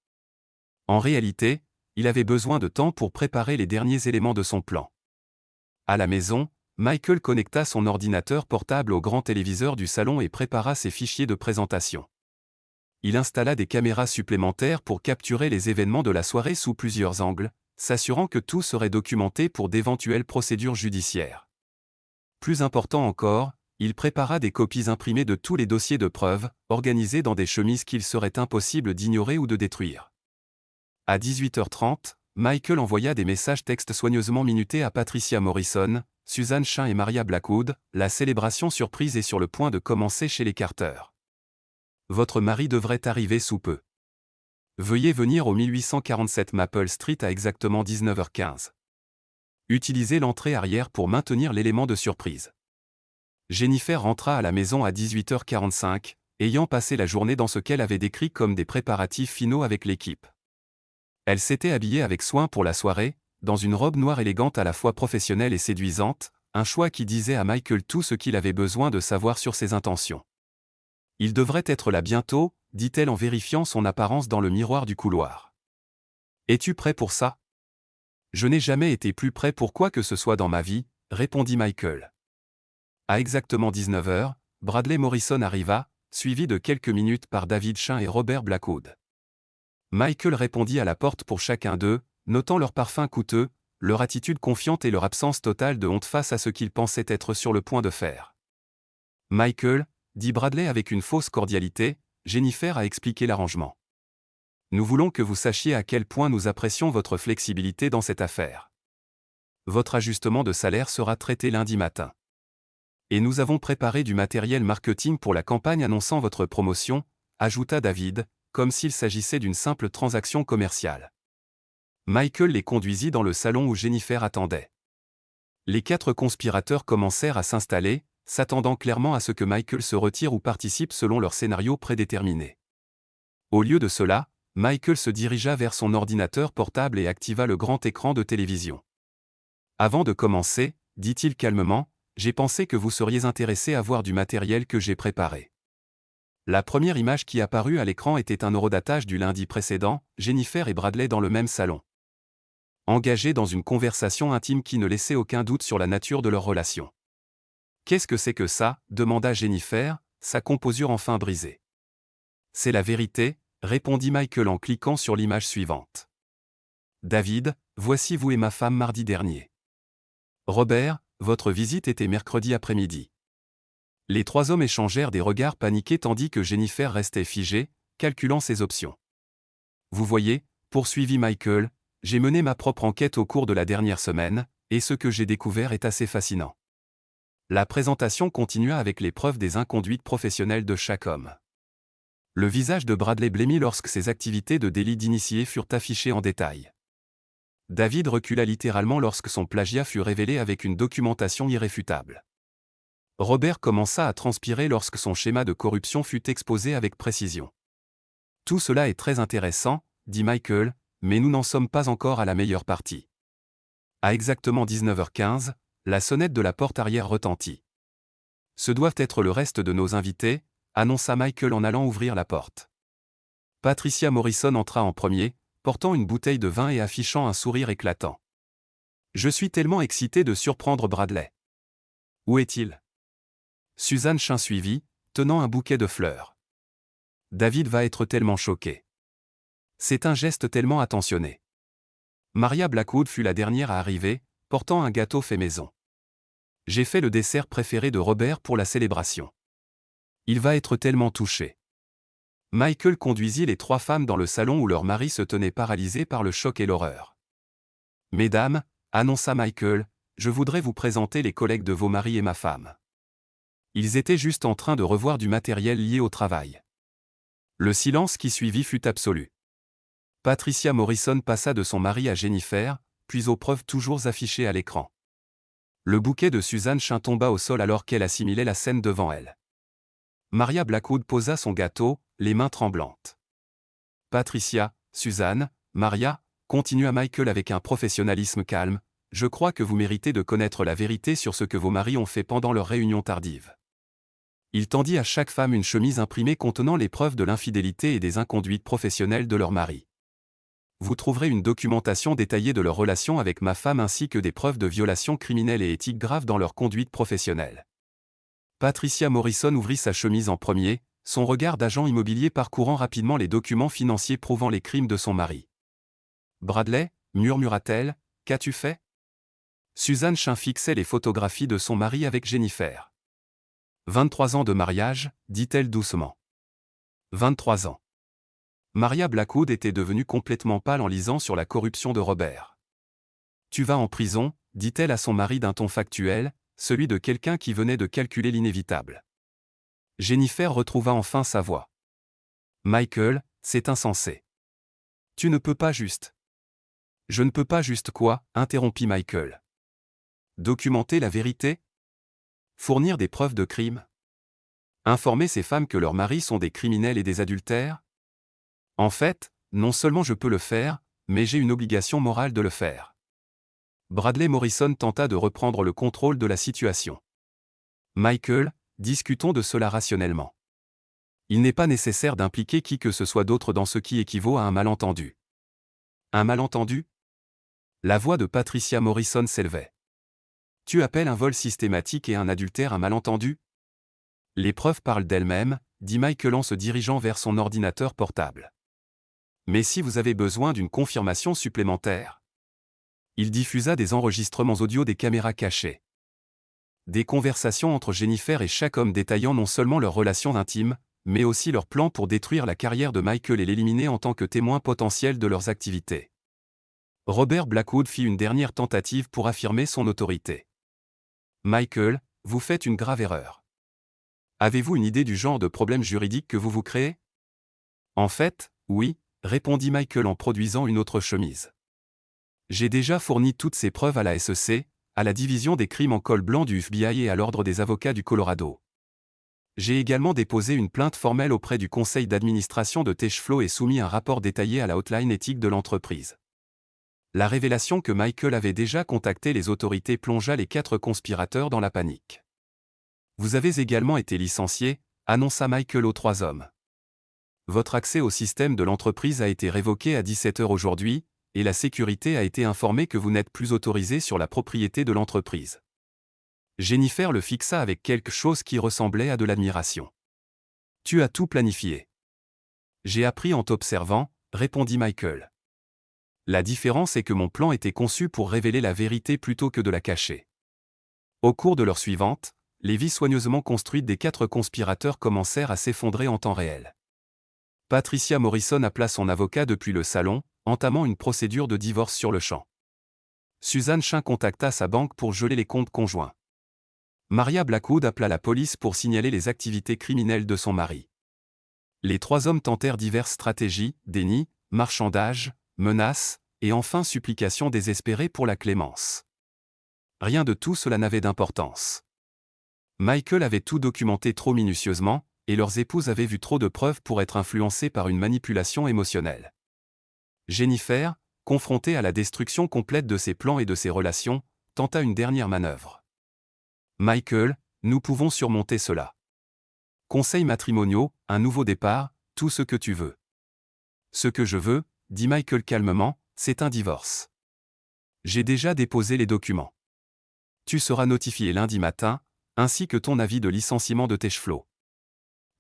En réalité, il avait besoin de temps pour préparer les derniers éléments de son plan. À la maison, Michael connecta son ordinateur portable au grand téléviseur du salon et prépara ses fichiers de présentation. Il installa des caméras supplémentaires pour capturer les événements de la soirée sous plusieurs angles, s'assurant que tout serait documenté pour d'éventuelles procédures judiciaires. Plus important encore, il prépara des copies imprimées de tous les dossiers de preuves, organisés dans des chemises qu'il serait impossible d'ignorer ou de détruire. À 18h30, Michael envoya des messages textes soigneusement minutés à Patricia Morrison, Suzanne Chin et Maria Blackwood. La célébration surprise est sur le point de commencer chez les Carter. Votre mari devrait arriver sous peu. Veuillez venir au 1847 Maple Street à exactement 19h15. Utilisez l'entrée arrière pour maintenir l'élément de surprise. Jennifer rentra à la maison à 18h45, ayant passé la journée dans ce qu'elle avait décrit comme des préparatifs finaux avec l'équipe. Elle s'était habillée avec soin pour la soirée, dans une robe noire élégante à la fois professionnelle et séduisante, un choix qui disait à Michael tout ce qu'il avait besoin de savoir sur ses intentions. Il devrait être là bientôt, dit-elle en vérifiant son apparence dans le miroir du couloir. Es-tu prêt pour ça? Je n'ai jamais été plus prêt pour quoi que ce soit dans ma vie, répondit Michael. À exactement 19h, Bradley Morrison arriva, suivi de quelques minutes par David Chin et Robert Blackwood. Michael répondit à la porte pour chacun d'eux, notant leur parfum coûteux, leur attitude confiante et leur absence totale de honte face à ce qu'ils pensaient être sur le point de faire. Michael, dit Bradley avec une fausse cordialité, Jennifer a expliqué l'arrangement. Nous voulons que vous sachiez à quel point nous apprécions votre flexibilité dans cette affaire. Votre ajustement de salaire sera traité lundi matin. Et nous avons préparé du matériel marketing pour la campagne annonçant votre promotion, ajouta David, comme s'il s'agissait d'une simple transaction commerciale. Michael les conduisit dans le salon où Jennifer attendait. Les 4 conspirateurs commencèrent à s'installer, s'attendant clairement à ce que Michael se retire ou participe selon leur scénario prédéterminé. Au lieu de cela, Michael se dirigea vers son ordinateur portable et activa le grand écran de télévision. Avant de commencer, dit-il calmement, j'ai pensé que vous seriez intéressé à voir du matériel que j'ai préparé. La première image qui apparut à l'écran était un horodatage du lundi précédent, Jennifer et Bradley dans le même salon. engagés dans une conversation intime qui ne laissait aucun doute sur la nature de leur relation. « Qu'est-ce que c'est que ça ?» demanda Jennifer, sa composure enfin brisée. « C'est la vérité », répondit Michael en cliquant sur l'image suivante. « David, voici vous et ma femme mardi dernier. Robert, votre visite était mercredi après-midi. » Les trois hommes échangèrent des regards paniqués tandis que Jennifer restait figée, calculant ses options. « Vous voyez, poursuivit Michael, j'ai mené ma propre enquête au cours de la dernière semaine, et ce que j'ai découvert est assez fascinant. » La présentation continua avec les preuves des inconduites professionnelles de chaque homme. Le visage de Bradley blêmit lorsque ses activités de délit d'initié furent affichées en détail. David recula littéralement lorsque son plagiat fut révélé avec une documentation irréfutable. Robert commença à transpirer lorsque son schéma de corruption fut exposé avec précision. « Tout cela est très intéressant, dit Michael, mais nous n'en sommes pas encore à la meilleure partie. » À exactement 19h15, la sonnette de la porte arrière retentit. « Ce doivent être le reste de nos invités, » annonça Michael en allant ouvrir la porte. Patricia Morrison entra en premier, portant une bouteille de vin et affichant un sourire éclatant. « Je suis tellement excité de surprendre Bradley. »« Où est-il » Suzanne Chin suivit, tenant un bouquet de fleurs. « David va être tellement choqué. C'est un geste tellement attentionné. » Maria Blackwood fut la dernière à arriver, portant un gâteau fait maison. « J'ai fait le dessert préféré de Robert pour la célébration. Il va être tellement touché. » Michael conduisit les trois femmes dans le salon où leurs maris se tenaient paralysés par le choc et l'horreur. « Mesdames, » annonça Michael, « je voudrais vous présenter les collègues de vos maris et ma femme. » Ils étaient juste en train de revoir du matériel lié au travail. Le silence qui suivit fut absolu. Patricia Morrison passa de son mari à Jennifer, puis aux preuves toujours affichées à l'écran. Le bouquet de Suzanne Chin tomba au sol alors qu'elle assimilait la scène devant elle. Maria Blackwood posa son gâteau, les mains tremblantes. « Patricia, Suzanne, Maria, » continua Michael avec un professionnalisme calme, « je crois que vous méritez de connaître la vérité sur ce que vos maris ont fait pendant leur réunion tardive. » Il tendit à chaque femme une chemise imprimée contenant les preuves de l'infidélité et des inconduites professionnelles de leur mari. « Vous trouverez une documentation détaillée de leur relation avec ma femme ainsi que des preuves de violations criminelles et éthiques graves dans leur conduite professionnelle. » Patricia Morrison ouvrit sa chemise en premier, son regard d'agent immobilier parcourant rapidement les documents financiers prouvant les crimes de son mari. « Bradley, » murmura-t-elle, « qu'as-tu fait ?» Suzanne Chin fixait les photographies de son mari avec Jennifer. « 23 ans de mariage, » dit-elle doucement. « 23 ans. » Maria Blackwood était devenue complètement pâle en lisant sur la corruption de Robert. « Tu vas en prison, » dit-elle à son mari d'un ton factuel, celui de quelqu'un qui venait de calculer l'inévitable. Jennifer retrouva enfin sa voix. « Michael, c'est insensé. Tu ne peux pas juste. »« Je ne peux pas juste quoi ?» interrompit Michael. « Documenter la vérité ? Fournir des preuves de crime ? Informer ces femmes que leurs maris sont des criminels et des adultères ? En fait, non seulement je peux le faire, mais j'ai une obligation morale de le faire. » Bradley Morrison tenta de reprendre le contrôle de la situation. « Michael, discutons de cela rationnellement. Il n'est pas nécessaire d'impliquer qui que ce soit d'autre dans ce qui équivaut à un malentendu. » Un malentendu ? La voix de Patricia Morrison s'élevait. « Tu appelles un vol systématique et un adultère un malentendu ? Les preuves parlent d'elles-mêmes, » dit Michael en se dirigeant vers son ordinateur portable. « Mais si vous avez besoin d'une confirmation supplémentaire… » Il diffusa des enregistrements audio des caméras cachées. Des conversations entre Jennifer et chaque homme détaillant non seulement leurs relations intimes, mais aussi leurs plans pour détruire la carrière de Michael et l'éliminer en tant que témoin potentiel de leurs activités. Robert Blackwood fit une dernière tentative pour affirmer son autorité. « Michael, vous faites une grave erreur. Avez-vous une idée du genre de problème juridique que vous vous créez ? » « En fait, oui, » répondit Michael en produisant une autre chemise. « J'ai déjà fourni toutes ces preuves à la SEC, à la division des crimes en col blanc du FBI et à l'ordre des avocats du Colorado. J'ai également déposé une plainte formelle auprès du conseil d'administration de Teshflo et soumis un rapport détaillé à la hotline éthique de l'entreprise. » La révélation que Michael avait déjà contacté les autorités plongea les 4 conspirateurs dans la panique. « Vous avez également été licencié, » annonça Michael aux 3 hommes. « Votre accès au système de l'entreprise a été révoqué à 17h aujourd'hui, et la sécurité a été informée que vous n'êtes plus autorisé sur la propriété de l'entreprise. Jennifer le fixa avec quelque chose qui ressemblait à de l'admiration. Tu as tout planifié. J'ai appris en t'observant, répondit Michael. La différence est que mon plan était conçu pour révéler la vérité plutôt que de la cacher. Au cours de l'heure suivante, les vies soigneusement construites des 4 conspirateurs commencèrent à s'effondrer en temps réel. Patricia Morrison appela son avocat depuis le salon, entamant une procédure de divorce sur le champ. Suzanne Chin contacta sa banque pour geler les comptes conjoints. Maria Blackwood appela la police pour signaler les activités criminelles de son mari. Les 3 hommes tentèrent diverses stratégies, déni, marchandage, menaces, et enfin supplications désespérées pour la clémence. Rien de tout cela n'avait d'importance. Michael avait tout documenté trop minutieusement, et leurs épouses avaient vu trop de preuves pour être influencées par une manipulation émotionnelle. Jennifer, confrontée à la destruction complète de ses plans et de ses relations, tenta une dernière manœuvre. Michael, nous pouvons surmonter cela. Conseils matrimoniaux, un nouveau départ, tout ce que tu veux. Ce que je veux, dit Michael calmement, c'est un divorce. J'ai déjà déposé les documents. Tu seras notifié lundi matin, ainsi que ton avis de licenciement de Techflow.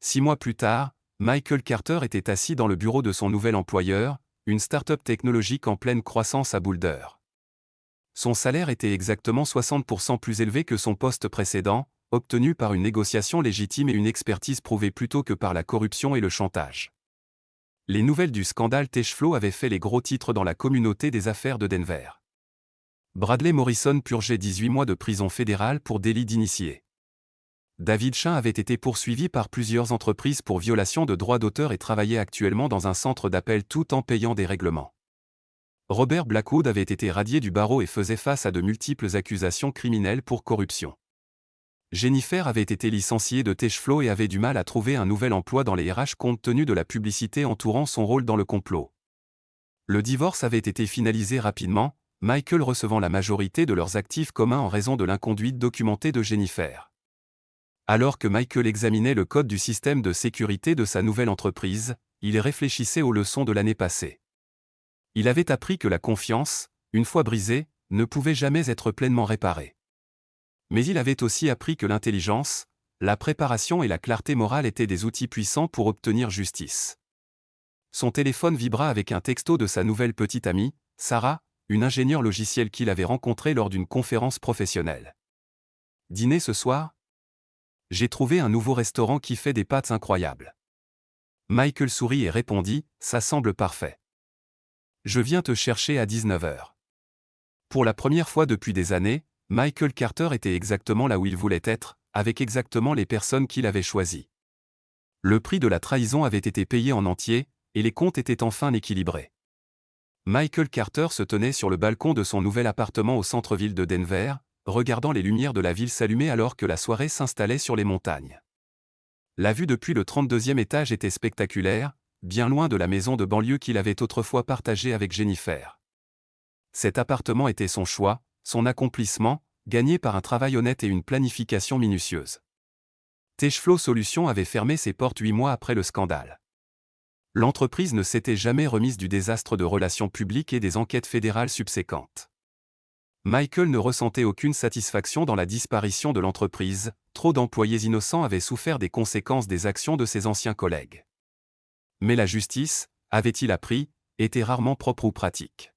6 mois plus tard, Michael Carter était assis dans le bureau de son nouvel employeur, une start-up technologique en pleine croissance à Boulder. Son salaire était exactement 60% plus élevé que son poste précédent, obtenu par une négociation légitime et une expertise prouvée plutôt que par la corruption et le chantage. Les nouvelles du scandale Techflow avaient fait les gros titres dans la communauté des affaires de Denver. Bradley Morrison purgeait 18 mois de prison fédérale pour délit d'initié. David Chin avait été poursuivi par plusieurs entreprises pour violation de droits d'auteur et travaillait actuellement dans un centre d'appel tout en payant des règlements. Robert Blackwood avait été radié du barreau et faisait face à de multiples accusations criminelles pour corruption. Jennifer avait été licenciée de Techflow et avait du mal à trouver un nouvel emploi dans les RH compte tenu de la publicité entourant son rôle dans le complot. Le divorce avait été finalisé rapidement, Michael recevant la majorité de leurs actifs communs en raison de l'inconduite documentée de Jennifer. Alors que Michael examinait le code du système de sécurité de sa nouvelle entreprise, il réfléchissait aux leçons de l'année passée. Il avait appris que la confiance, une fois brisée, ne pouvait jamais être pleinement réparée. Mais il avait aussi appris que l'intelligence, la préparation et la clarté morale étaient des outils puissants pour obtenir justice. Son téléphone vibra avec un texto de sa nouvelle petite amie, Sarah, une ingénieure logicielle qu'il avait rencontrée lors d'une conférence professionnelle. « Dîner ce soir ? J'ai trouvé un nouveau restaurant qui fait des pâtes incroyables. » Michael sourit et répondit, « Ça semble parfait. Je viens te chercher à 19h. » Pour la première fois depuis des années, Michael Carter était exactement là où il voulait être, avec exactement les personnes qu'il avait choisies. Le prix de la trahison avait été payé en entier, et les comptes étaient enfin équilibrés. Michael Carter se tenait sur le balcon de son nouvel appartement au centre-ville de Denver, regardant les lumières de la ville s'allumer alors que la soirée s'installait sur les montagnes. La vue depuis le 32e étage était spectaculaire, bien loin de la maison de banlieue qu'il avait autrefois partagée avec Jennifer. Cet appartement était son choix, son accomplissement, gagné par un travail honnête et une planification minutieuse. Techflow Solutions avait fermé ses portes 8 mois après le scandale. L'entreprise ne s'était jamais remise du désastre de relations publiques et des enquêtes fédérales subséquentes. Michael ne ressentait aucune satisfaction dans la disparition de l'entreprise, trop d'employés innocents avaient souffert des conséquences des actions de ses anciens collègues. Mais la justice, avait-il appris, était rarement propre ou pratique.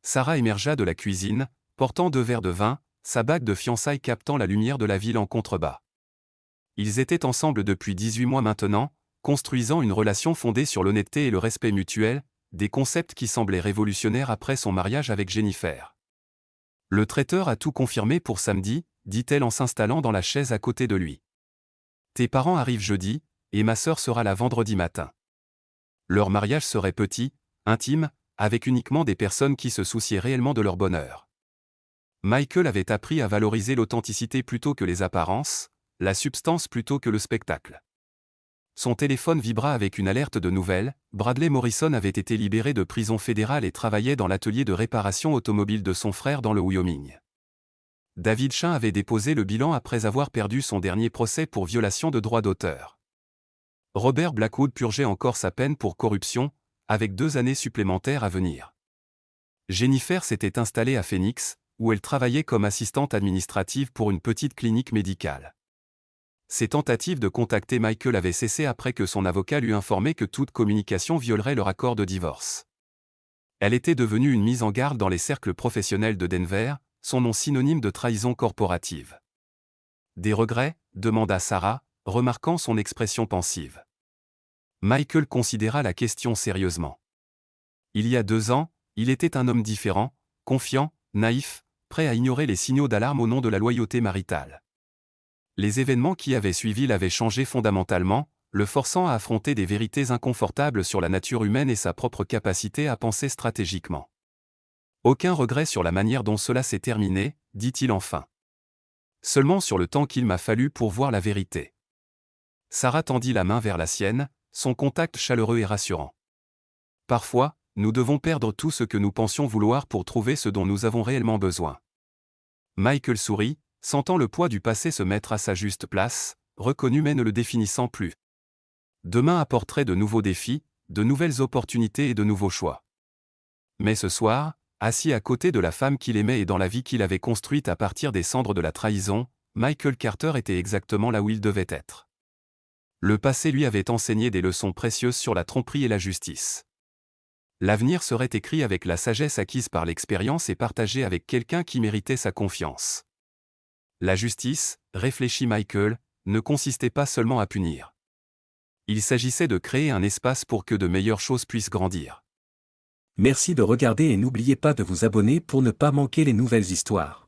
Sarah émergea de la cuisine, portant 2 verres de vin, sa bague de fiançailles captant la lumière de la ville en contrebas. Ils étaient ensemble depuis 18 mois maintenant, construisant une relation fondée sur l'honnêteté et le respect mutuel, des concepts qui semblaient révolutionnaires après son mariage avec Jennifer. Le traiteur a tout confirmé pour samedi, dit-elle en s'installant dans la chaise à côté de lui. Tes parents arrivent jeudi, et ma sœur sera là vendredi matin. Leur mariage serait petit, intime, avec uniquement des personnes qui se souciaient réellement de leur bonheur. Michael avait appris à valoriser l'authenticité plutôt que les apparences, la substance plutôt que le spectacle. Son téléphone vibra avec une alerte de nouvelles, Bradley Morrison avait été libéré de prison fédérale et travaillait dans l'atelier de réparation automobile de son frère dans le Wyoming. David Chin avait déposé le bilan après avoir perdu son dernier procès pour violation de droits d'auteur. Robert Blackwood purgeait encore sa peine pour corruption, avec 2 années supplémentaires à venir. Jennifer s'était installée à Phoenix, où elle travaillait comme assistante administrative pour une petite clinique médicale. Ses tentatives de contacter Michael avaient cessé après que son avocat lui informait que toute communication violerait leur accord de divorce. Elle était devenue une mise en garde dans les cercles professionnels de Denver, son nom synonyme de trahison corporative. Des regrets ? Demanda Sarah, remarquant son expression pensive. Michael considéra la question sérieusement. Il y a 2 ans, il était un homme différent, confiant, naïf, prêt à ignorer les signaux d'alarme au nom de la loyauté maritale. Les événements qui avaient suivi l'avaient changé fondamentalement, le forçant à affronter des vérités inconfortables sur la nature humaine et sa propre capacité à penser stratégiquement. Aucun regret sur la manière dont cela s'est terminé, dit-il enfin. Seulement sur le temps qu'il m'a fallu pour voir la vérité. Sarah tendit la main vers la sienne, son contact chaleureux et rassurant. Parfois, nous devons perdre tout ce que nous pensions vouloir pour trouver ce dont nous avons réellement besoin. Michael sourit, sentant le poids du passé se mettre à sa juste place, reconnu mais ne le définissant plus. Demain apporterait de nouveaux défis, de nouvelles opportunités et de nouveaux choix. Mais ce soir, assis à côté de la femme qu'il aimait et dans la vie qu'il avait construite à partir des cendres de la trahison, Michael Carter était exactement là où il devait être. Le passé lui avait enseigné des leçons précieuses sur la tromperie et la justice. L'avenir serait écrit avec la sagesse acquise par l'expérience et partagée avec quelqu'un qui méritait sa confiance. La justice, réfléchit Michael, ne consistait pas seulement à punir. Il s'agissait de créer un espace pour que de meilleures choses puissent grandir. Merci de regarder et n'oubliez pas de vous abonner pour ne pas manquer les nouvelles histoires.